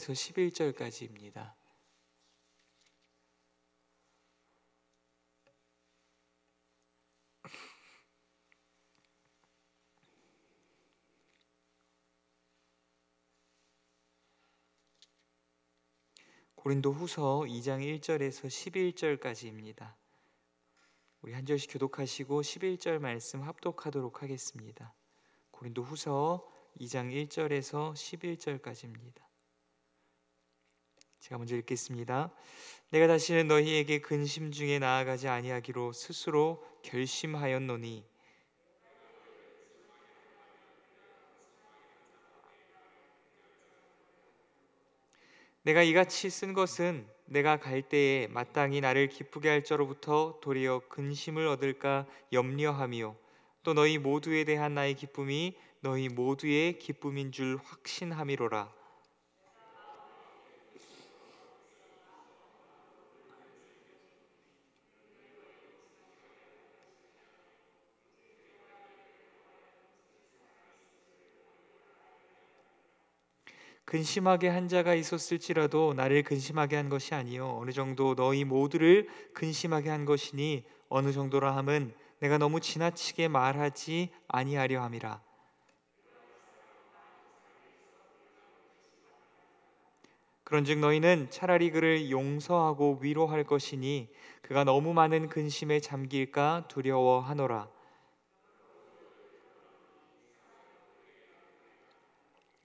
1절에서 11절까지입니다. 고린도후서 2장 1절에서 11절까지입니다. 우리 한 절씩 교독하시고 11절 말씀 합독하도록 하겠습니다. 고린도후서 2장 1절에서 11절까지입니다. 제가 먼저 읽겠습니다. 내가 다시는 너희에게 근심 중에 나아가지 아니하기로 스스로 결심하였노니 내가 이같이 쓴 것은 내가 갈 때에 마땅히 나를 기쁘게 할 자로부터 도리어 근심을 얻을까 염려하며 또 너희 모두에 대한 나의 기쁨이 너희 모두의 기쁨인 줄 확신함이로라. 근심하게 한 자가 있었을지라도 나를 근심하게 한 것이 아니요 어느 정도 너희 모두를 근심하게 한 것이니 어느 정도라 함은 내가 너무 지나치게 말하지 아니하려 함이라. 그런즉 너희는 차라리 그를 용서하고 위로할 것이니 그가 너무 많은 근심에 잠길까 두려워하노라.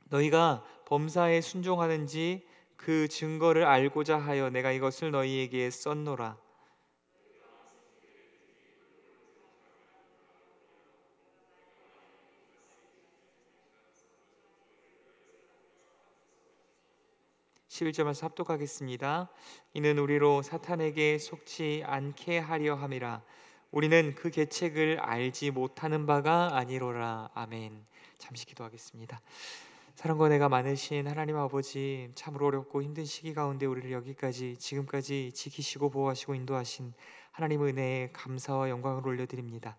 너희가 범사에 순종하는지 그 증거를 알고자 하여 내가 이것을 너희에게 썼노라. (11절에서) 합독하겠습니다. 이는 우리로 사탄에게 속지 않게 하려 함이라. 우리는 그 계책을 알지 못하는 바가 아니로라. 아멘. 잠시 기도하겠습니다. 사랑과 은혜가 많으신 하나님 아버지, 참으로 어렵고 힘든 시기 가운데 우리를 여기까지 지금까지 지키시고 보호하시고 인도하신 하나님의 은혜에 감사와 영광을 올려드립니다.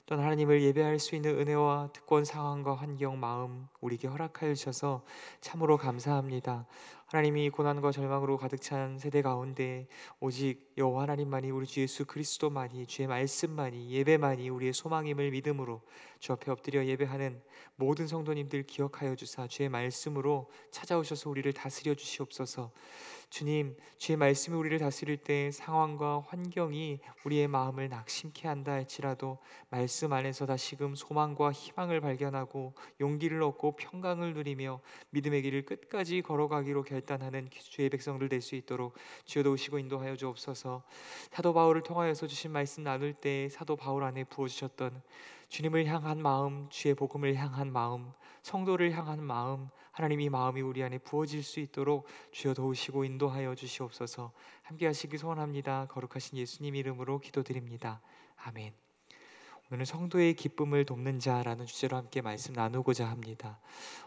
또한 하나님을 예배할 수 있는 은혜와 특권, 상황과 환경, 마음 우리에게 허락하여 주셔서 참으로 감사합니다. 하나님이 고난과 절망으로 가득 찬 세대 가운데 오직 여호와 하나님만이, 우리 주 예수 그리스도만이, 주의 말씀만이, 예배만이 우리의 소망임을 믿음으로 주 앞에 엎드려 예배하는 모든 성도님들 기억하여 주사 주의 말씀으로 찾아오셔서 우리를 다스려 주시옵소서. 주님, 주의 말씀이 우리를 다스릴 때 상황과 환경이 우리의 마음을 낙심케 한다 할지라도 말씀 안에서 다시금 소망과 희망을 발견하고 용기를 얻고 평강을 누리며 믿음의 길을 끝까지 걸어가기로 결단하는 주의 백성들 될 수 있도록 주여 도우시고 인도하여 주옵소서. 사도 바울을 통하여서 주신 말씀 나눌 때 사도 바울 안에 부어주셨던 주님을 향한 마음, 주의 복음을 향한 마음, 성도를 향한 마음, 하나님이 마음이 우리 안에 부어질 수 있도록 주여 도우시고 인도하여 주시옵소서. 함께 하시기 소원합니다. 거룩하신 예수님 이름으로 기도드립니다. 아멘. 오늘은 성도의 기쁨을 돕는 자라는 주제로 함께 말씀 나누고자 합니다.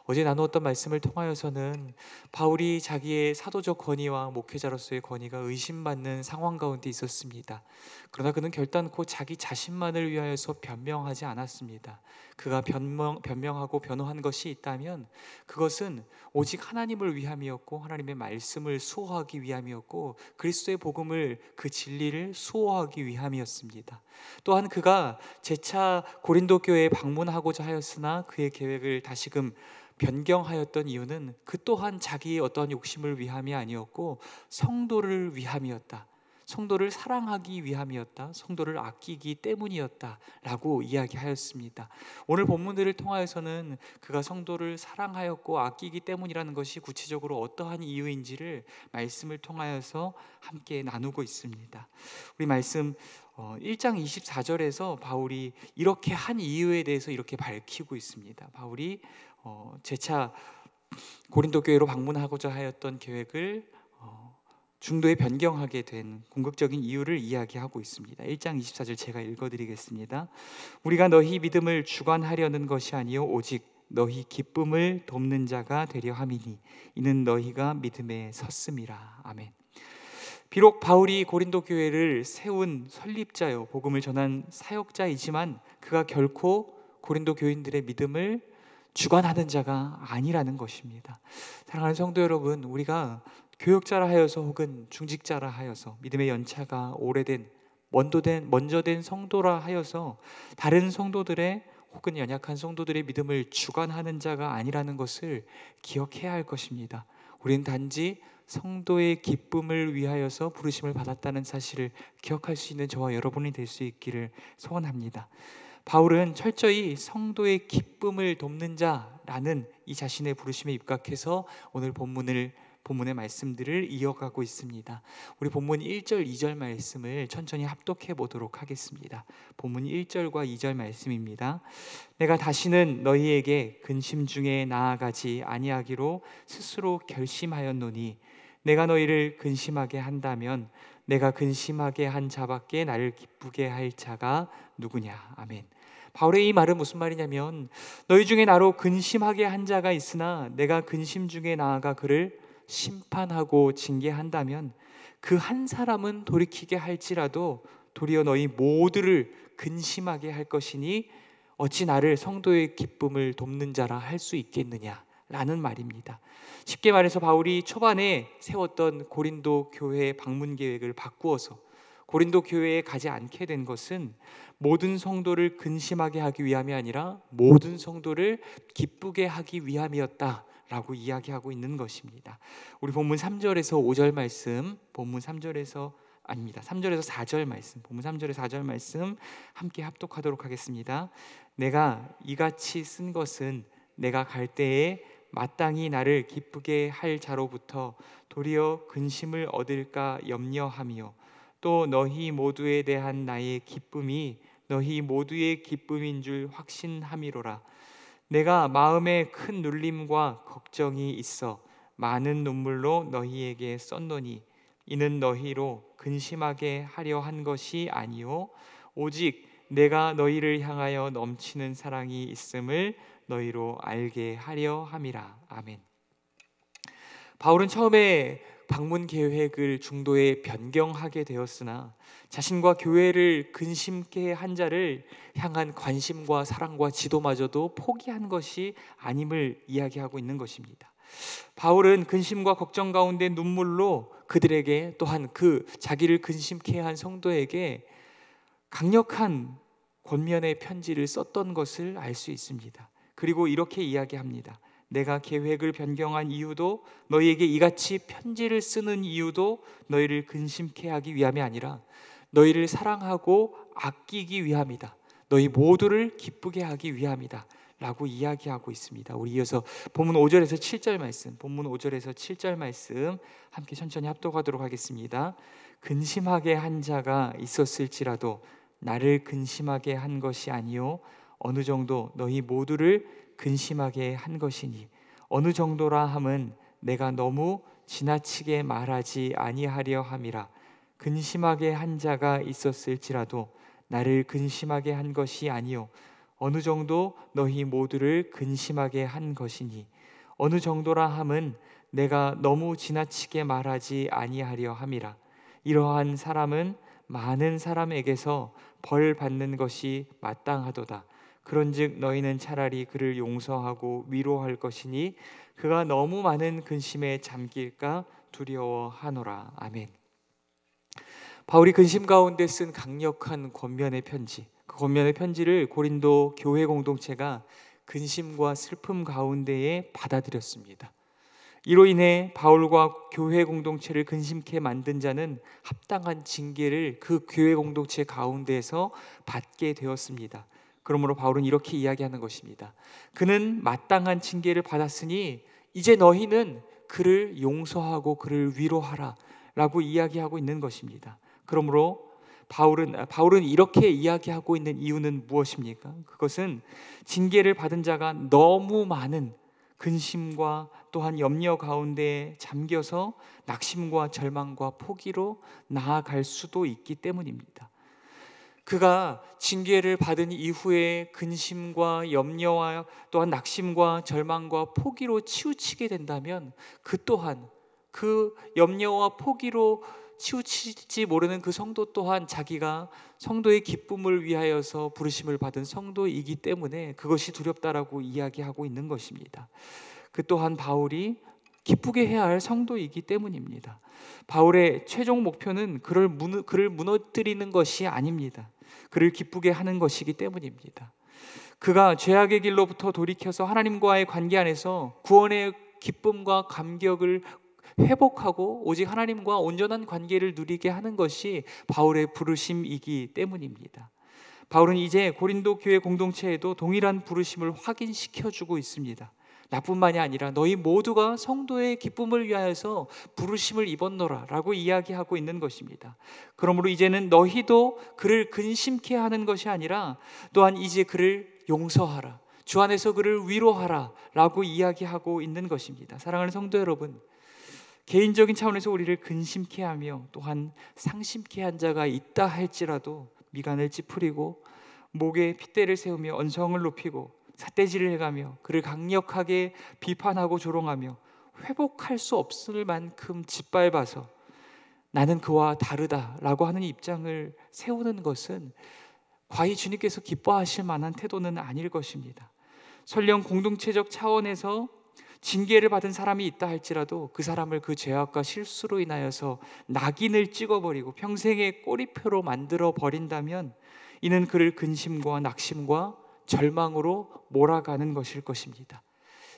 어제 나누었던 말씀을 통하여서는 바울이 자기의 사도적 권위와 목회자로서의 권위가 의심받는 상황 가운데 있었습니다. 그러나 그는 결단코 자기 자신만을 위하여서 변명하지 않았습니다. 그가 변명하고 변호한 것이 있다면 그것은 오직 하나님을 위함이었고 하나님의 말씀을 수호하기 위함이었고 그리스도의 복음을, 그 진리를 수호하기 위함이었습니다. 또한 그가 재차 고린도 교회에 방문하고자 하였으나 그의 계획을 다시금 변경하였던 이유는 그 또한 자기의 어떠한 욕심을 위함이 아니었고 성도를 위함이었다. 성도를 사랑하기 위함이었다. 성도를 아끼기 때문이었다라고 이야기하였습니다. 오늘 본문들을 통하여서는 그가 성도를 사랑하였고 아끼기 때문이라는 것이 구체적으로 어떠한 이유인지를 말씀을 통하여서 함께 나누고 있습니다. 우리 말씀 1장 24절에서 바울이 이렇게 한 이유에 대해서 이렇게 밝히고 있습니다. 바울이 재차 고린도 교회로 방문하고자 하였던 계획을 중도에 변경하게 된 궁극적인 이유를 이야기하고 있습니다. 1장 24절 제가 읽어드리겠습니다. 우리가 너희 믿음을 주관하려는 것이 아니요 오직 너희 기쁨을 돕는 자가 되려 함이니 이는 너희가 믿음에 섰음이라. 아멘. 비록 바울이 고린도 교회를 세운 설립자요 복음을 전한 사역자이지만 그가 결코 고린도 교인들의 믿음을 주관하는 자가 아니라는 것입니다. 사랑하는 성도 여러분, 우리가 교역자라 하여서 혹은 중직자라 하여서 믿음의 연차가 오래된 먼저 된 성도라 하여서 다른 성도들의 혹은 연약한 성도들의 믿음을 주관하는 자가 아니라는 것을 기억해야 할 것입니다. 우리는 단지 성도의 기쁨을 위하여서 부르심을 받았다는 사실을 기억할 수 있는 저와 여러분이 될 수 있기를 소원합니다. 바울은 철저히 성도의 기쁨을 돕는 자라는 이 자신의 부르심에 입각해서 오늘 본문의 말씀들을 이어가고 있습니다. 우리 본문 1절, 2절 말씀을 천천히 합독해 보도록 하겠습니다. 본문 1절과 2절 말씀입니다. 내가 다시는 너희에게 근심 중에 나아가지 아니하기로 스스로 결심하였노니 내가 너희를 근심하게 한다면 내가 근심하게 한 자밖에 나를 기쁘게 할 자가 누구냐. 아멘. 바울의 이 말은 무슨 말이냐면, 너희 중에 나로 근심하게 한 자가 있으나 내가 근심 중에 나아가 그를 심판하고 징계한다면 그 한 사람은 돌이키게 할지라도 도리어 너희 모두를 근심하게 할 것이니 어찌 나를 성도의 기쁨을 돕는 자라 할 수 있겠느냐라는 말입니다. 쉽게 말해서 바울이 초반에 세웠던 고린도 교회 방문 계획을 바꾸어서 고린도 교회에 가지 않게 된 것은 모든 성도를 근심하게 하기 위함이 아니라 모든 성도를 기쁘게 하기 위함이었다 라고 이야기하고 있는 것입니다. 우리 본문 3절에서 5절 말씀, 본문 3절에서 4절 말씀, 본문 3절에서 4절 말씀 함께 합독하도록 하겠습니다. 내가 이같이 쓴 것은 내가 갈 때에 마땅히 나를 기쁘게 할 자로부터 도리어 근심을 얻을까 염려하며 또 너희 모두에 대한 나의 기쁨이 너희 모두의 기쁨인 줄 확신함이로라. 내가 마음에 큰 눌림과 걱정이 있어 많은 눈물로 너희에게 썼노니 이는 너희로 근심하게 하려 한 것이 아니요 오직 내가 너희를 향하여 넘치는 사랑이 있음을 너희로 알게 하려 함이라. 아멘. 바울은 처음에 방문 계획을 중도에 변경하게 되었으나 자신과 교회를 근심케 한 자를 향한 관심과 사랑과 지도마저도 포기한 것이 아님을 이야기하고 있는 것입니다. 바울은 근심과 걱정 가운데 눈물로 그들에게 또한 그 자기를 근심케 한 성도에게 강력한 권면의 편지를 썼던 것을 알 수 있습니다. 그리고 이렇게 이야기합니다. 내가 계획을 변경한 이유도 너희에게 이같이 편지를 쓰는 이유도 너희를 근심케 하기 위함이 아니라 너희를 사랑하고 아끼기 위함이다. 너희 모두를 기쁘게 하기 위함이다 라고 이야기하고 있습니다. 우리 이어서 본문 5절에서 7절 말씀, 본문 5절에서 7절 말씀 함께 천천히 합독하도록 하겠습니다. 근심하게 한 자가 있었을지라도 나를 근심하게 한 것이 아니요 어느 정도 너희 모두를 근심하게 한 것이니 어느 정도라 함은 내가 너무 지나치게 말하지 아니하려 함이라. 근심하게 한 자가 있었을지라도 나를 근심하게 한 것이 아니요 어느 정도 너희 모두를 근심하게 한 것이니 어느 정도라 함은 내가 너무 지나치게 말하지 아니하려 함이라. 이러한 사람은 많은 사람에게서 벌 받는 것이 마땅하도다. 그런즉 너희는 차라리 그를 용서하고 위로할 것이니 그가 너무 많은 근심에 잠길까 두려워하노라. 아멘. 바울이 근심 가운데 쓴 강력한 권면의 편지, 그 권면의 편지를 고린도 교회 공동체가 근심과 슬픔 가운데에 받아들였습니다. 이로 인해 바울과 교회 공동체를 근심케 만든 자는 합당한 징계를 그 교회 공동체 가운데에서 받게 되었습니다. 그러므로 바울은 이렇게 이야기하는 것입니다. 그는 마땅한 징계를 받았으니 이제 너희는 그를 용서하고 그를 위로하라 라고 이야기하고 있는 것입니다. 그러므로 바울은 이렇게 이야기하고 있는 이유는 무엇입니까? 그것은 징계를 받은 자가 너무 많은 근심과 또한 염려 가운데 잠겨서 낙심과 절망과 포기로 나아갈 수도 있기 때문입니다. 그가 징계를 받은 이후에 근심과 염려와 또한 낙심과 절망과 포기로 치우치게 된다면 그 또한 그 염려와 포기로 치우치지 모르는 그 성도 또한 자기가 성도의 기쁨을 위하여서 부르심을 받은 성도이기 때문에 그것이 두렵다라고 이야기하고 있는 것입니다. 그 또한 바울이 기쁘게 해야 할 성도이기 때문입니다. 바울의 최종 목표는 그를 무너뜨리는 것이 아닙니다. 그를 기쁘게 하는 것이기 때문입니다. 그가 죄악의 길로부터 돌이켜서 하나님과의 관계 안에서 구원의 기쁨과 감격을 회복하고 오직 하나님과 온전한 관계를 누리게 하는 것이 바울의 부르심이기 때문입니다. 바울은 이제 고린도 교회 공동체에도 동일한 부르심을 확인시켜주고 있습니다. 나뿐만이 아니라 너희 모두가 성도의 기쁨을 위하여서 부르심을 입었노라 라고 이야기하고 있는 것입니다. 그러므로 이제는 너희도 그를 근심케 하는 것이 아니라 또한 이제 그를 용서하라, 주 안에서 그를 위로하라 라고 이야기하고 있는 것입니다. 사랑하는 성도 여러분, 개인적인 차원에서 우리를 근심케 하며 또한 상심케 한 자가 있다 할지라도 미간을 찌푸리고 목에 핏대를 세우며 언성을 높이고 삿대질을 해가며 그를 강력하게 비판하고 조롱하며 회복할 수 없을 만큼 짓밟아서 나는 그와 다르다라고 하는 입장을 세우는 것은 과히 주님께서 기뻐하실 만한 태도는 아닐 것입니다. 설령 공동체적 차원에서 징계를 받은 사람이 있다 할지라도 그 사람을 그 죄악과 실수로 인하여서 낙인을 찍어버리고 평생의 꼬리표로 만들어 버린다면 이는 그를 근심과 낙심과 절망으로 몰아가는 것일 것입니다.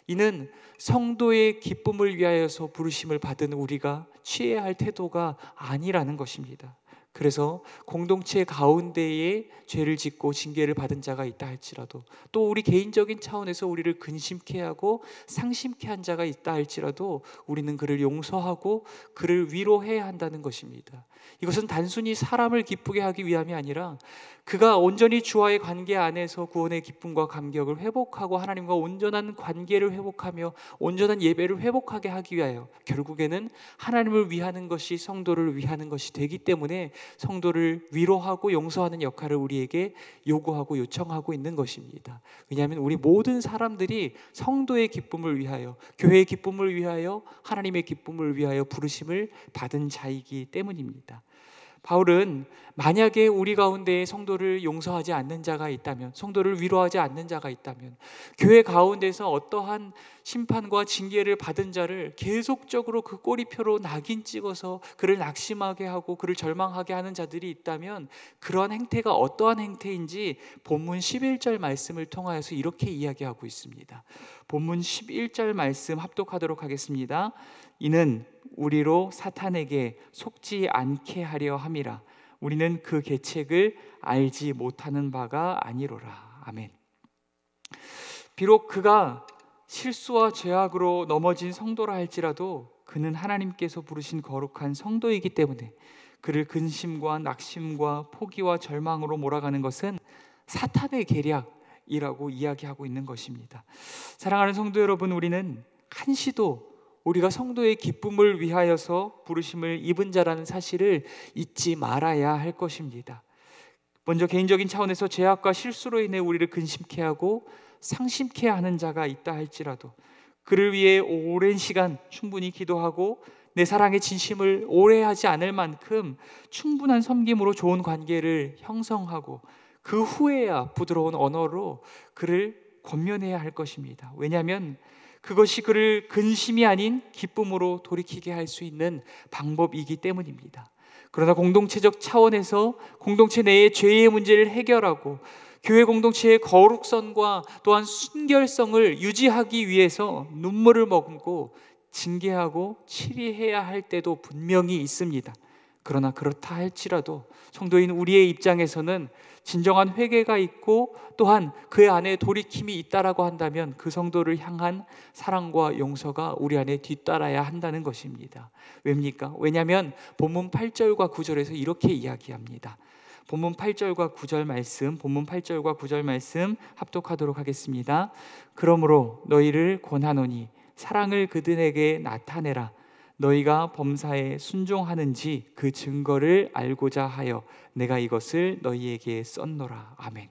이는 성도의 기쁨을 위하여서 부르심을 받은 우리가 취해야 할 태도가 아니라는 것입니다. 그래서 공동체 가운데에 죄를 짓고 징계를 받은 자가 있다 할지라도 또 우리 개인적인 차원에서 우리를 근심케 하고 상심케 한 자가 있다 할지라도 우리는 그를 용서하고 그를 위로해야 한다는 것입니다. 이것은 단순히 사람을 기쁘게 하기 위함이 아니라 그가 온전히 주와의 관계 안에서 구원의 기쁨과 감격을 회복하고 하나님과 온전한 관계를 회복하며 온전한 예배를 회복하게 하기 위하여 결국에는 하나님을 위하는 것이 성도를 위하는 것이 되기 때문에 성도를 위로하고 용서하는 역할을 우리에게 요구하고 요청하고 있는 것입니다. 왜냐하면 우리 모든 사람들이 성도의 기쁨을 위하여, 교회의 기쁨을 위하여, 하나님의 기쁨을 위하여 부르심을 받은 자이기 때문입니다. 바울은 만약에 우리 가운데에 성도를 용서하지 않는 자가 있다면, 성도를 위로하지 않는 자가 있다면, 교회 가운데서 어떠한 심판과 징계를 받은 자를 계속적으로 그 꼬리표로 낙인 찍어서 그를 낙심하게 하고 그를 절망하게 하는 자들이 있다면 그러한 행태가 어떠한 행태인지 본문 11절 말씀을 통하여서 이렇게 이야기하고 있습니다. 본문 11절 말씀 합독하도록 하겠습니다. 이는 우리로 사탄에게 속지 않게 하려 함이라. 우리는 그 계책을 알지 못하는 바가 아니로라. 아멘. 비록 그가 실수와 죄악으로 넘어진 성도라 할지라도 그는 하나님께서 부르신 거룩한 성도이기 때문에 그를 근심과 낙심과 포기와 절망으로 몰아가는 것은 사탄의 계략이라고 이야기하고 있는 것입니다. 사랑하는 성도 여러분, 우리는 한시도 우리가 성도의 기쁨을 위하여서 부르심을 입은 자라는 사실을 잊지 말아야 할 것입니다. 먼저 개인적인 차원에서 죄악과 실수로 인해 우리를 근심케 하고 상심케 하는 자가 있다 할지라도 그를 위해 오랜 시간 충분히 기도하고 내 사랑의 진심을 오래 하지 않을 만큼 충분한 섬김으로 좋은 관계를 형성하고 그 후에야 부드러운 언어로 그를 권면해야 할 것입니다. 왜냐하면 그것이 그를 근심이 아닌 기쁨으로 돌이키게 할 수 있는 방법이기 때문입니다. 그러나 공동체적 차원에서 공동체 내의 죄의 문제를 해결하고 교회 공동체의 거룩성과 또한 순결성을 유지하기 위해서 눈물을 머금고 징계하고 치리해야 할 때도 분명히 있습니다. 그러나 그렇다 할지라도 성도인 우리의 입장에서는 진정한 회개가 있고 또한 그 안에 돌이킴이 있다라고 한다면 그 성도를 향한 사랑과 용서가 우리 안에 뒤따라야 한다는 것입니다. 왜입니까? 왜냐하면 본문 8절과 9절에서 이렇게 이야기합니다. 본문 8절과 9절 말씀 합독하도록 하겠습니다. 그러므로 너희를 권하노니 사랑을 그들에게 나타내라. 너희가 범사에 순종하는지 그 증거를 알고자 하여 내가 이것을 너희에게 썼노라. 아멘.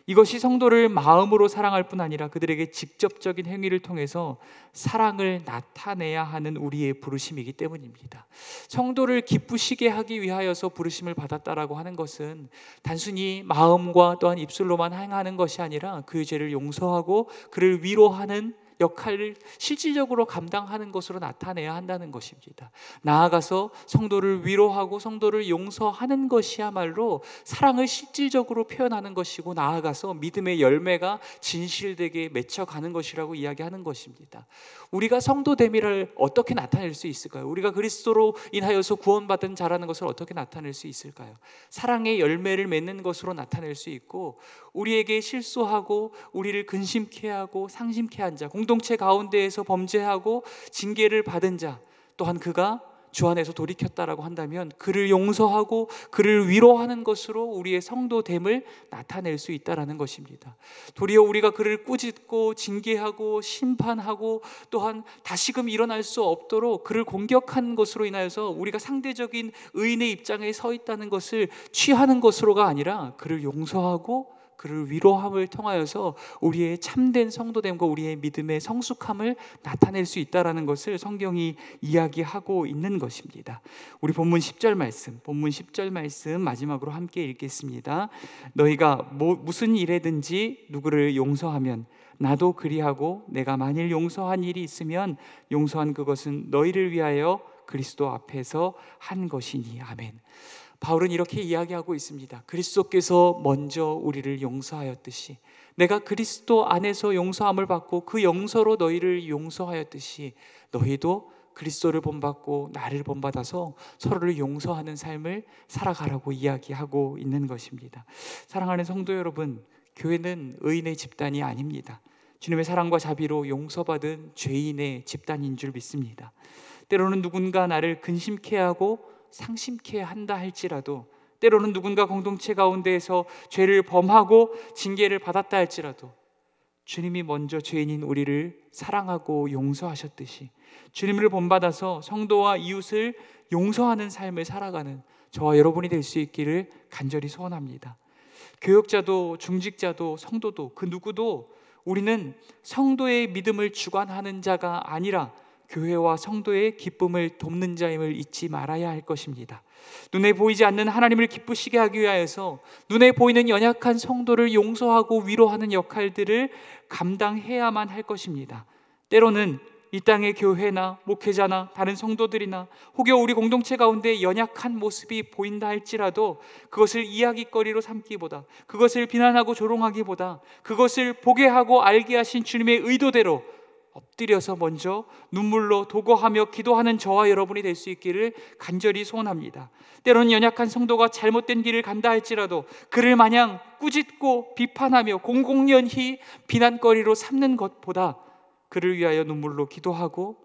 이것이 성도를 마음으로 사랑할 뿐 아니라 그들에게 직접적인 행위를 통해서 사랑을 나타내야 하는 우리의 부르심이기 때문입니다. 성도를 기쁘시게 하기 위하여서 부르심을 받았다라고 하는 것은 단순히 마음과 또한 입술로만 행하는 것이 아니라 그의 죄를 용서하고 그를 위로하는 역할을 실질적으로 감당하는 것으로 나타내야 한다는 것입니다. 나아가서 성도를 위로하고 성도를 용서하는 것이야말로 사랑을 실질적으로 표현하는 것이고, 나아가서 믿음의 열매가 진실되게 맺혀가는 것이라고 이야기하는 것입니다. 우리가 성도됨이를 어떻게 나타낼 수 있을까요? 우리가 그리스도로 인하여서 구원받은 자라는 것을 어떻게 나타낼 수 있을까요? 사랑의 열매를 맺는 것으로 나타낼 수 있고, 우리에게 실수하고 우리를 근심케 하고 상심케 한 자, 공동체 가운데에서 범죄하고 징계를 받은 자, 또한 그가 주 안에서 돌이켰다라고 한다면 그를 용서하고 그를 위로하는 것으로 우리의 성도됨을 나타낼 수 있다라는 것입니다. 도리어 우리가 그를 꾸짖고 징계하고 심판하고 또한 다시금 일어날 수 없도록 그를 공격한 것으로 인하여서 우리가 상대적인 의인의 입장에 서 있다는 것을 취하는 것으로가 아니라 그를 용서하고 그를 위로함을 통하여서 우리의 참된 성도됨과 우리의 믿음의 성숙함을 나타낼 수 있다라는 것을 성경이 이야기하고 있는 것입니다. 우리 본문 10절 말씀 마지막으로 함께 읽겠습니다. 너희가 무슨 일에든지 누구를 용서하면 나도 그리하고 내가 만일 용서한 일이 있으면 용서한 그것은 너희를 위하여 그리스도 앞에서 한 것이니. 아멘. 바울은 이렇게 이야기하고 있습니다. 그리스도께서 먼저 우리를 용서하였듯이 내가 그리스도 안에서 용서함을 받고 그 용서로 너희를 용서하였듯이 너희도 그리스도를 본받고 나를 본받아서 서로를 용서하는 삶을 살아가라고 이야기하고 있는 것입니다. 사랑하는 성도 여러분, 교회는 의인의 집단이 아닙니다. 주님의 사랑과 자비로 용서받은 죄인의 집단인 줄 믿습니다. 때로는 누군가 나를 근심케 하고 상심케 한다 할지라도, 때로는 누군가 공동체 가운데에서 죄를 범하고 징계를 받았다 할지라도 주님이 먼저 죄인인 우리를 사랑하고 용서하셨듯이 주님을 본받아서 성도와 이웃을 용서하는 삶을 살아가는 저와 여러분이 될 수 있기를 간절히 소원합니다. 교역자도 중직자도 성도도 그 누구도 우리는 성도의 믿음을 주관하는 자가 아니라 교회와 성도의 기쁨을 돕는 자임을 잊지 말아야 할 것입니다. 눈에 보이지 않는 하나님을 기쁘시게 하기 위하여서 눈에 보이는 연약한 성도를 용서하고 위로하는 역할들을 감당해야만 할 것입니다. 때로는 이 땅의 교회나 목회자나 다른 성도들이나 혹여 우리 공동체 가운데 연약한 모습이 보인다 할지라도 그것을 이야기거리로 삼기보다, 그것을 비난하고 조롱하기보다 그것을 보게 하고 알게 하신 주님의 의도대로 엎드려서 먼저 눈물로 도구하며 기도하는 저와 여러분이 될 수 있기를 간절히 소원합니다. 때로는 연약한 성도가 잘못된 길을 간다 할지라도 그를 마냥 꾸짖고 비판하며 공공연히 비난거리로 삼는 것보다 그를 위하여 눈물로 기도하고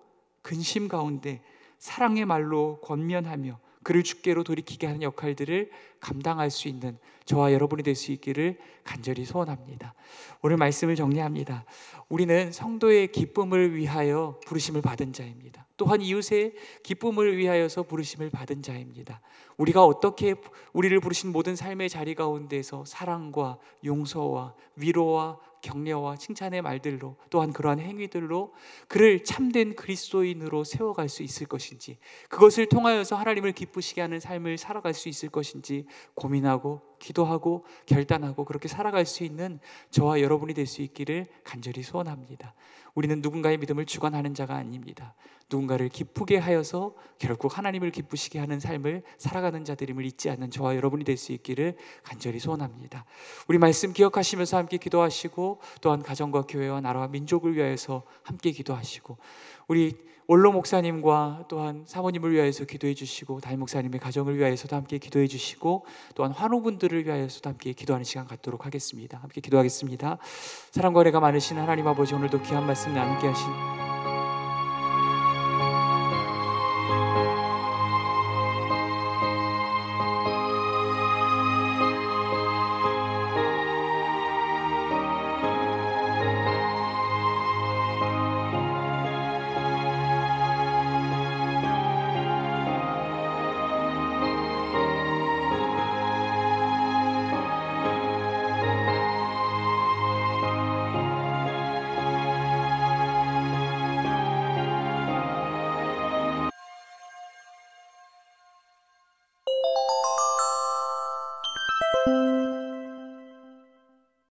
근심 가운데 사랑의 말로 권면하며 그를 주께로 돌이키게 하는 역할들을 감당할 수 있는 저와 여러분이 될 수 있기를 간절히 소원합니다. 오늘 말씀을 정리합니다. 우리는 성도의 기쁨을 위하여 부르심을 받은 자입니다. 또한 이웃의 기쁨을 위하여서 부르심을 받은 자입니다. 우리가 어떻게 우리를 부르신 모든 삶의 자리 가운데서 사랑과 용서와 위로와 격려와 칭찬의 말들로, 또한 그러한 행위들로 그를 참된 그리스도인으로 세워갈 수 있을 것인지, 그것을 통하여서 하나님을 기쁘시게 하는 삶을 살아갈 수 있을 것인지 고민하고 기도하고 결단하고 그렇게 살아갈 수 있는 저와 여러분이 될 수 있기를 간절히 소원합니다. 우리는 누군가의 믿음을 주관하는 자가 아닙니다. 누군가를 기쁘게 하여서 결국 하나님을 기쁘시게 하는 삶을 살아가는 자들임을 잊지 않는 저와 여러분이 될 수 있기를 간절히 소원합니다. 우리 말씀 기억하시면서 함께 기도하시고, 또한 가정과 교회와 나라와 민족을 위하여서 함께 기도하시고, 우리 원로 목사님과 또한 사모님을 위하여서 기도해 주시고, 담임 목사님의 가정을 위하여서도 함께 기도해 주시고, 또한 환우분들을 위하여서도 함께 기도하는 시간 갖도록 하겠습니다. 함께 기도하겠습니다. 사랑과 은혜가 많으신 하나님 아버지, 오늘도 귀한 말씀 나누게 하신